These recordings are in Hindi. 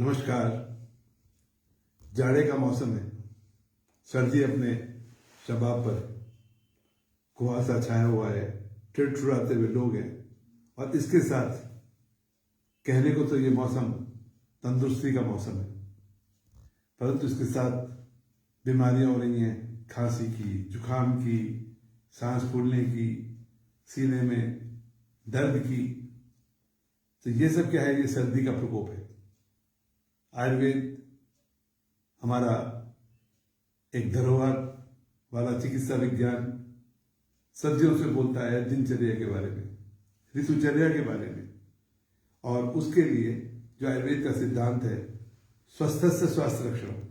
नमस्कार। जाड़े का मौसम है, सर्दी अपने शबाब पर, कुहासा छाया हुआ है, टिटरुराते हुए लोग हैं और इसके साथ कहने को तो ये मौसम तंदुरुस्ती का मौसम है, परंतु इसके साथ बीमारियां हो रही हैं, खांसी की, जुकाम की, सांस फूलने की, सीने में दर्द की। तो ये सब क्या है? ये सर्दी का प्रकोप है। आयुर्वेद हमारा एक धरोहर वाला चिकित्सा विज्ञान सदियों से बोलता है दिनचर्या के बारे में, ऋतुचर्या के बारे में, और उसके लिए जो आयुर्वेद का सिद्धांत है, स्वस्थस्य स्वास्थ्य रक्षणम,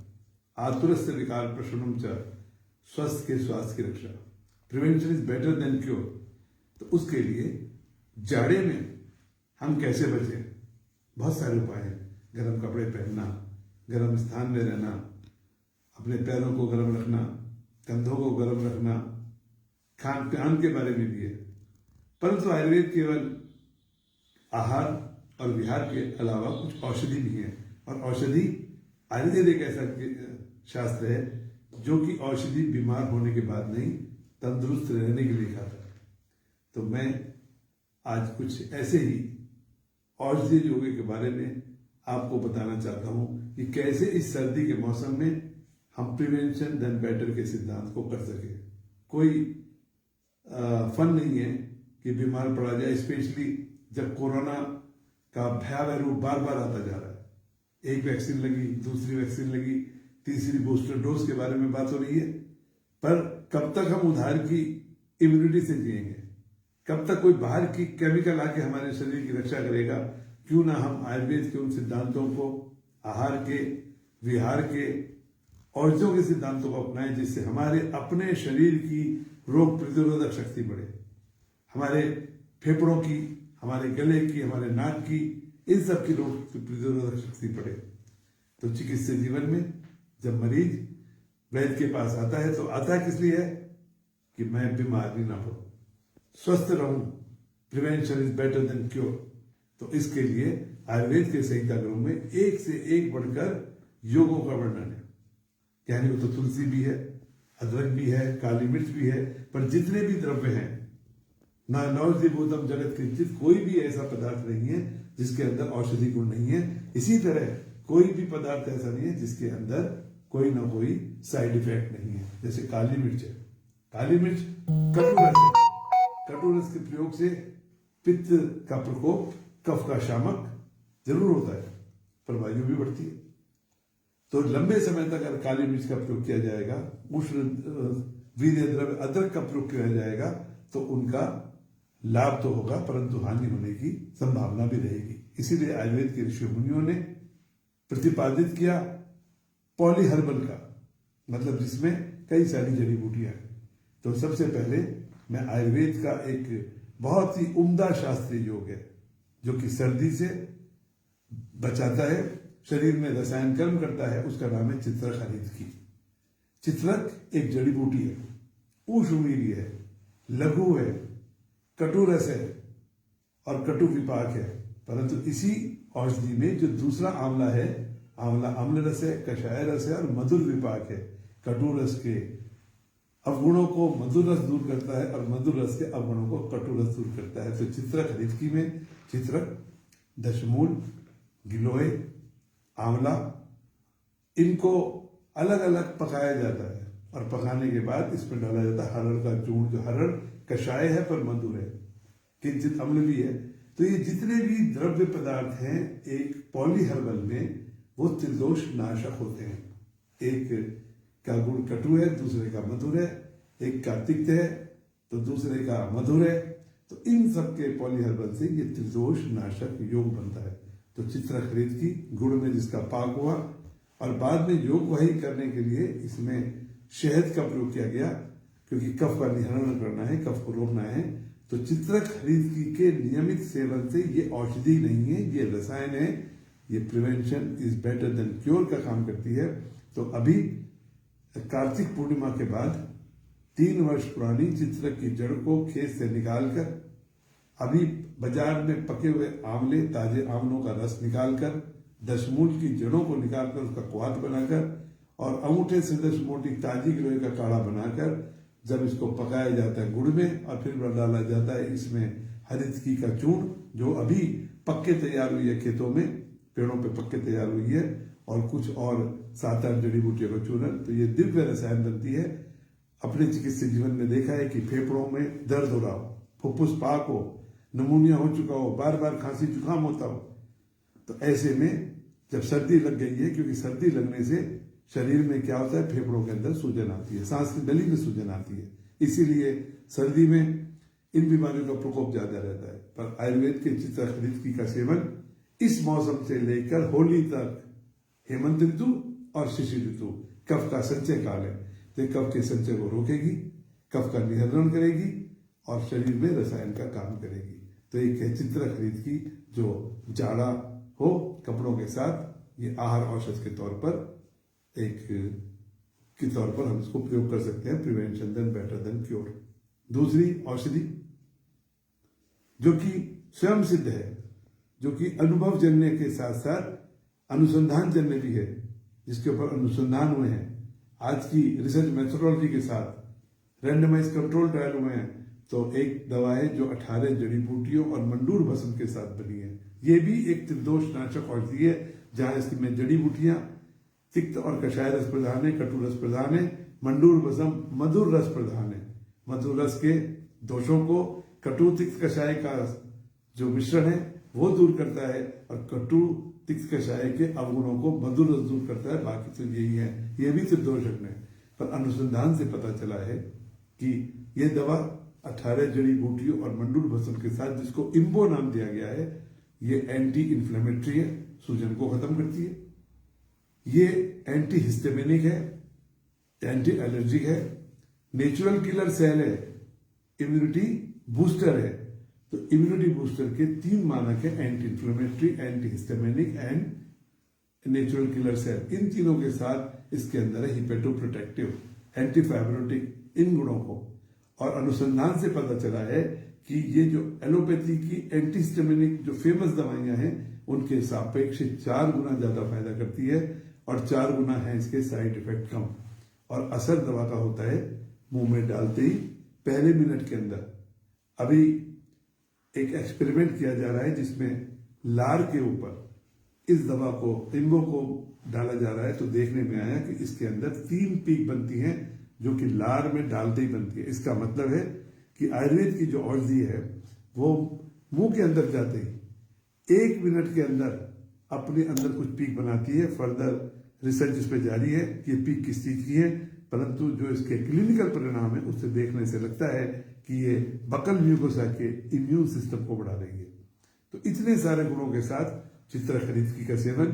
आतुरस्य विकार प्रशमनम च, स्वस्थ के स्वास्थ्य की रक्षा, prevention is better than cure. तो उसके लिए जाड़े में हम कैसे बचें? बहुत सारे उपाय हैं। गर्म कपड़े पहनना, गर्म स्थान में रहना, अपने पैरों को गर्म रखना, कंधों को गर्म रखना, खान पान के बारे में भी है। परंतु आयुर्वेद केवल आहार और विहार के अलावा कुछ औषधि भी है, और औषधि आयुर्वेद एक ऐसा शास्त्र है जो कि औषधि बीमार होने के बाद नहीं, तंदुरुस्त रहने के लिए खाता है। तो मैं आज कुछ ऐसे ही औषधि योगों के बारे में आपको बताना चाहता हूं कि कैसे इस सर्दी के मौसम में हम प्रिवेंशन देन बेटर के सिद्धांत को कर सके। कोई फन नहीं है कि बीमार पड़ा जाए, स्पेशली जब कोरोना का भयावह रूप बार बार आता जा रहा है। एक वैक्सीन लगी, दूसरी वैक्सीन लगी, तीसरी बूस्टर डोज के बारे में बात हो रही है, पर कब तक हम उधार की इम्यूनिटी से जिएंगे? कब तक कोई बाहर की केमिकल आके हमारे शरीर की रक्षा करेगा? क्यों ना हम आयुर्वेद के उन सिद्धांतों को, आहार के, विहार के, औषधियों के सिद्धांतों को अपनाएं, जिससे हमारे अपने शरीर की रोग प्रतिरोधक शक्ति बढ़े, हमारे फेफड़ों की, हमारे गले की, हमारे नाक की, इन सब की रोग प्रतिरोधक शक्ति बढ़े। तो चिकित्सीय जीवन में जब मरीज वैद्य के पास आता है तो आता किस लिए है? कि मैं बीमार भी ना पड़ूं, स्वस्थ रहूं। Prevention is better than cure. तो इसके लिए आयुर्वेद के संहिता ग्रंथ में एक से एक बढ़कर योगों का वर्णन है। कहने को तो तुलसी भी है, अदरक भी है, काली मिर्च भी है, पर जितने भी द्रव्य हैं, ना नौषधि भूतम जगत किंचित, कोई भी ऐसा पदार्थ नहीं है जिसके अंदर औषधि गुण नहीं है। इसी तरह कोई भी पदार्थ ऐसा नहीं है जिसके अंदर कोई ना कोई साइड इफेक्ट नहीं है। जैसे काली मिर्च है, काली मिर्च कटुरस है, कटुरस के प्रयोग से पित्त का प्रकोप, कफ का शामक जरूर होता है, पर वायु भी बढ़ती है। तो लंबे समय तक अगर काली मिर्च का प्रयोग किया जाएगा, उष्ण वीर्य द्रव्य अदरक का प्रयोग किया जाएगा, तो उनका लाभ तो होगा, परंतु हानि होने की संभावना भी रहेगी। इसीलिए आयुर्वेद के ऋषि मुनियों ने प्रतिपादित किया पॉलीहर्बल का, मतलब जिसमें कई सारी जड़ी बूटियां हैं। तो सबसे पहले मैं आयुर्वेद का एक बहुत ही उम्दा शास्त्रीय योग है जो कि सर्दी से बचाता है, शरीर में रसायन कर्म करता है, उसका नाम है चित्रक हरितकी। चित्रक एक जड़ी बूटी है, ऊष्मवीर्य है, लघु है, कटुरस है और कटु विपाक है। परंतु इसी औषधि में जो दूसरा आंवला है, आंवला अम्ल रस है, कषाय रस है और मधुर विपाक है। कटुरस के अवगुणों को मधुर रस दूर करता है और मधुर रस के अवगुणों को कटुरस दूर करता है। तो चित्रक हरितकी में चित्रक, दशमूल, गिलोय, आंवला, इनको अलग अलग पकाया जाता है और पकाने के बाद इसमें डाला जाता है हरड़ का चूर्ण। जो हरड़ कषाय है पर मधुर है, किंचित अम्ल भी है। तो ये जितने भी द्रव्य पदार्थ हैं एक पॉलीहर्बल में, वो त्रिदोष नाशक होते हैं। एक का गुण कटु है, दूसरे का मधुर है, एक का तिक्त है तो दूसरे का मधुर है। तो इन सब के पॉलीहर्बल से ये त्रिदोष नाशक योग बनता है। तो चित्रक हरितकी गुण में जिसका पाक हुआ, और बाद में योग वही करने के लिए इसमें शहद का प्रयोग किया गया, क्योंकि कफ का निहरण करना है, कफ को रोकना है। तो चित्रक हरितकी के नियमित सेवन से ये औषधि नहीं है, ये रसायन है, ये prevention is better than cure का काम करती है। तो अभी कार्तिक पूर्णिमा के बाद 3 वर्ष पुरानी चित्रक की जड़ को खेत से निकालकर, अभी बाजार में पके हुए आंवले, ताजे आंवलों का रस निकालकर दशमूल की जड़ों को निकालकर उसका क्वाथ बनाकर और अंगूठे से 10 मोटी ताजी गिलोय का काढ़ा बनाकर जब इसको पकाया जाता है गुड़ में और फिर डाला जाता है इसमें हरितकी का चूर्ण जो अभी पक्के तैयार हुई है, खेतों में पेड़ों पे पक्के तैयार हुई है, और कुछ और 7-8 जड़ी बूटियों का चूर्ण, तो ये दिव्य रसायन बनती है। अपने चिकित्सीय जीवन में देखा है कि फेफड़ों में दर्द हो रहा हो, फुफ्फुस पाक हो, नमूनिया हो चुका हो, बार बार खांसी जुकाम होता हो, तो ऐसे में जब सर्दी लग गई है, क्योंकि सर्दी लगने से शरीर में क्या होता है, फेफड़ों के अंदर सूजन आती है, सांस की नली में सूजन आती है, इसीलिए सर्दी में इन बीमारियों का प्रकोप ज्यादा रहता है। पर आयुर्वेद के चित्रहरितकी का सेवन इस मौसम से लेकर होली तक, हेमंत ऋतु और शिशिर ऋतु कफ का संचय काल है, तो कफ के संचय को रोकेगी, कफ का निहरण करेगी और शरीर में रसायन का काम करेगी। तो एक है चित्रहरितकी जो जाड़ा हो कपड़ों के साथ ये आहार औषध के तौर पर हम इसको प्रयोग कर सकते हैं, prevention then better than cure. दूसरी औषधि जो कि स्वयं सिद्ध है, जो कि अनुभव जन्य के साथ साथ अनुसंधान जन्य भी है, जिसके ऊपर अनुसंधान हुए हैं, आज की रिसर्च मेथोडोलॉजी के साथ रैंडमाइज कंट्रोल ट्रायल हुए हैं। तो एक दवा है जो 18 जड़ी बूटियों और मंडूर भस्म के साथ बनी है, ये भी एक त्रिदोष नाशक औषधि है, जहां इसमें जड़ी बूटियां तिक्त और कषाय रस प्रधान है, कटु रस प्रधान है, मंडूर भस्म मधुर रस प्रधान है। मधुर रस के दोषों को कटु तिक्त कषाय का जो मिश्रण है वो दूर करता है, और कटु तिक्त कषाय के अवगुणों को मधुर रस दूर करता है। बाकी तो यही है, ये भी त्रिदोषक है। पर अनुसंधान से पता चला है कि ये दवा 18 जड़ी बूटियों और मंडूर भस्म के साथ, जिसको इम्बो नाम दिया गया है, ये एंटी इन्फ्लेमेटरी है, सूजन को खत्म करती है, ये एंटी हिस्टामिनिक है, एंटी एलर्जिक है, नेचुरल किलर सेल है, इम्यूनिटी बूस्टर है। तो इम्यूनिटी बूस्टर के 3 मानक है, anti inflammatory, anti histaminic and natural killer cell. इन तीनों के साथ इसके अंदर है हिपेटो प्रोटेक्टिव, एंटी फाइब्रोटिक, इन गुणों को। और अनुसंधान से पता चला है कि ये जो एलोपैथी की एंटी हिस्टामिनिक जो फेमस दवाइयां हैं, उनके सापेक्ष 4 गुना ज्यादा फायदा करती है, और 4 गुना है इसके साइड इफेक्ट कम। और असर दवा का होता है मुंह में डालते ही पहले मिनट के अंदर। अभी एक एक्सपेरिमेंट किया जा रहा है जिसमें लार के ऊपर इस दवा को, इम्बो को डाला जा रहा है, तो देखने में आया कि इसके अंदर 3 पीक बनती हैं, जो कि लार में डालते ही बनती है। इसका मतलब है कि आयुर्वेद की जो औषधि है वो मुंह के अंदर जाते ही 1 मिनट के अंदर अपने अंदर कुछ पीक बनाती है। फर्दर रिसर्च इस पर जारी है कि ये पीक किस चीज की है, परंतु जो इसके क्लिनिकल परिणाम है उससे देखने से लगता है कि ये बकल म्यूकोसा के इम्यून सिस्टम को बढ़ा देंगे। तो इतने सारे गुणों के साथ चित्रहरितकी का सेवन,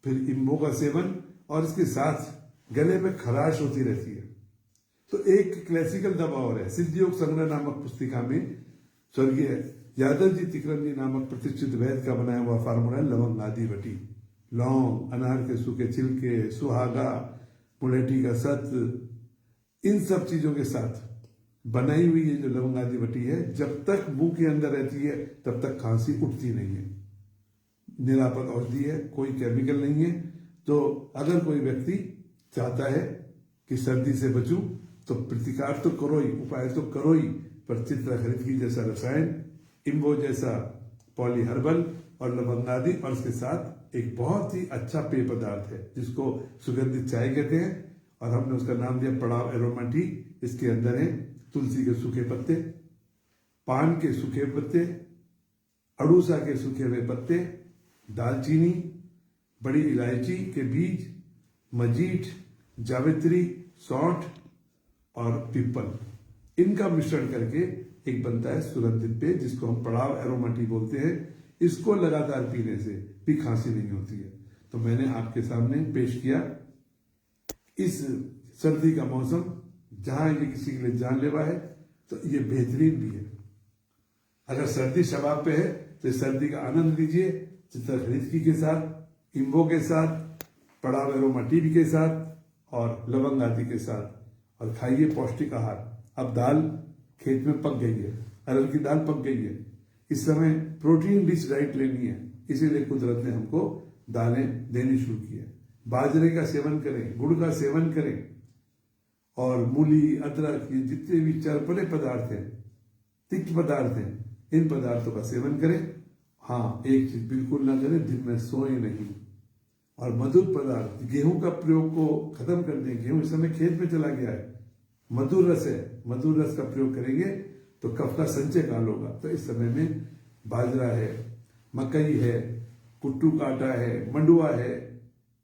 फिर इम्बो का सेवन, और इसके साथ गले में खराश होती रहती है, तो एक क्लासिकल दवा और है, सिद्धयोग संग्रह नामक पुस्तिका में स्वर्गीय यादव जी तिकरम जी नामक प्रतिष्ठित वैद्य का बनाया हुआ फार्मूला है लवंग आदि वटी। लौंग, अनार के सूखे छिलके, सुहागा, मुलेठी का सत्व, इन सब चीजों के साथ बनाई हुई ये जो लवंग आदि वटी है, जब तक मुंह के अंदर रहती है तब तक खांसी उठती नहीं है। निरापद औषधि है, कोई केमिकल नहीं है। तो अगर कोई व्यक्ति चाहता है कि सर्दी से बचूं, तो प्रतिकार तो करो ही, उपाय तो करो ही, पर चित्रहरितकी जैसा रसायन, इम्बो जैसा पॉलीहर्बल और लवंग आदि, और इसके साथ एक बहुत ही अच्छा पेय पदार्थ है जिसको सुगंधित चाय कहते हैं, और हमने उसका नाम दिया पड़ाव एरोमा टी। इसके अंदर है तुलसी के सूखे पत्ते, पान के सूखे पत्ते, अड़ूसा के सूखे हुए पत्ते, दालचीनी, बड़ी इलायची के बीज, मजीठ, जावित्री, सौंठ और पीपल, इनका मिश्रण करके एक बनता है सुगंधित पेय, जिसको हम पड़ाव एरोमा टी बोलते हैं। इसको लगातार पीने से भी खांसी नहीं होती है। तो मैंने आपके सामने पेश किया इस सर्दी का मौसम, जहां ये किसी के लिए जानलेवा है, तो ये बेहतरीन भी है। अगर सर्दी शबाब पे है तो इस सर्दी का आनंद लीजिए चित्रहरितकी के साथ, इम्बो के साथ, पड़ाव एरोमा टी के साथ और लवंग आदि के साथ, और खाइए पौष्टिक आहार। अब दाल खेत में पक गई है, अरहर की दाल पक गई है, इस समय प्रोटीन रिच डाइट लेनी है, इसीलिए कुदरत ने हमको दालें देनी शुरू की है। बाजरे का सेवन करें, गुड़ का सेवन करें, और मूली, अदरक, ये जितने भी चरपरे पदार्थ हैं, तिक्त पदार्थ हैं, इन पदार्थों का सेवन करें। हाँ, एक चीज बिल्कुल ना करें, दिन में सोए नहीं। और मधुर पदार्थ, गेहूं का प्रयोग को खत्म कर दें। गेहूं इस समय खेत में चला गया है, मधुर रस है, मधुर रस का प्रयोग करेंगे तो कफ का संचय काल होगा। तो इस समय में बाजरा है, मकई है, कुट्टू का आटा है, मंडुआ है,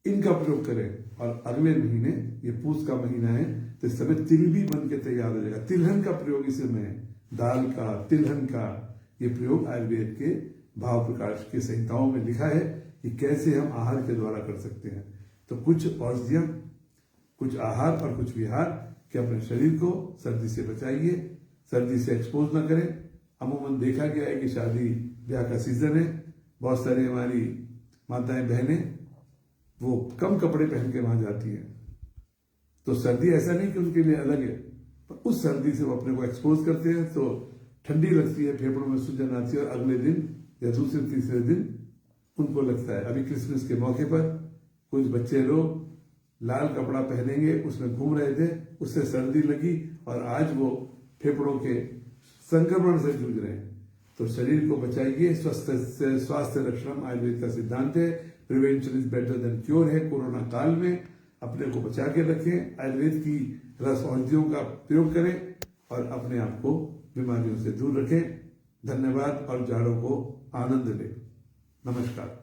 इनका प्रयोग करें। और अगले महीने, ये पूस का महीना है, तो इस समय तिल भी बन के तैयार हो जाएगा। तिलहन का प्रयोग इस समय है, दाल का, तिलहन का, ये प्रयोग आयुर्वेद के भाव प्रकाश की संहिताओं में लिखा है कि कैसे हम आहार के द्वारा कर सकते हैं। तो कुछ औषधियां, कुछ आहार और कुछ विहार कि अपने शरीर को सर्दी से बचाइए, सर्दी से एक्सपोज ना करें। अमूमन देखा गया है कि शादी ब्याह का सीजन है, बहुत सारी हमारी माताएं बहनें वो कम कपड़े पहन के वहां जाती हैं। तो सर्दी ऐसा नहीं कि उनके लिए अलग है, पर उस सर्दी से वो अपने को एक्सपोज करते हैं, तो ठंडी लगती है, फेफड़ों में सूजन आती है, और अगले दिन या दूसरे तीसरे दिन उनको लगता है। अभी क्रिसमस के मौके पर कुछ बच्चे लोग लाल कपड़ा पहनेंगे, उसमें घूम रहे थे, उससे सर्दी लगी, और आज वो फेफड़ों के संक्रमण से जूझ रहे हैं। तो शरीर को बचाइए, स्वास्थ्य रक्षण आयुर्वेद का सिद्धांत है। Prevention is better than cure है। कोरोना काल में अपने को बचा के रखें, आयुर्वेद की रस औषधियों का प्रयोग करें, और अपने आप को बीमारियों से दूर रखें। धन्यवाद, और जाड़ों को आनंद लें। नमस्कार।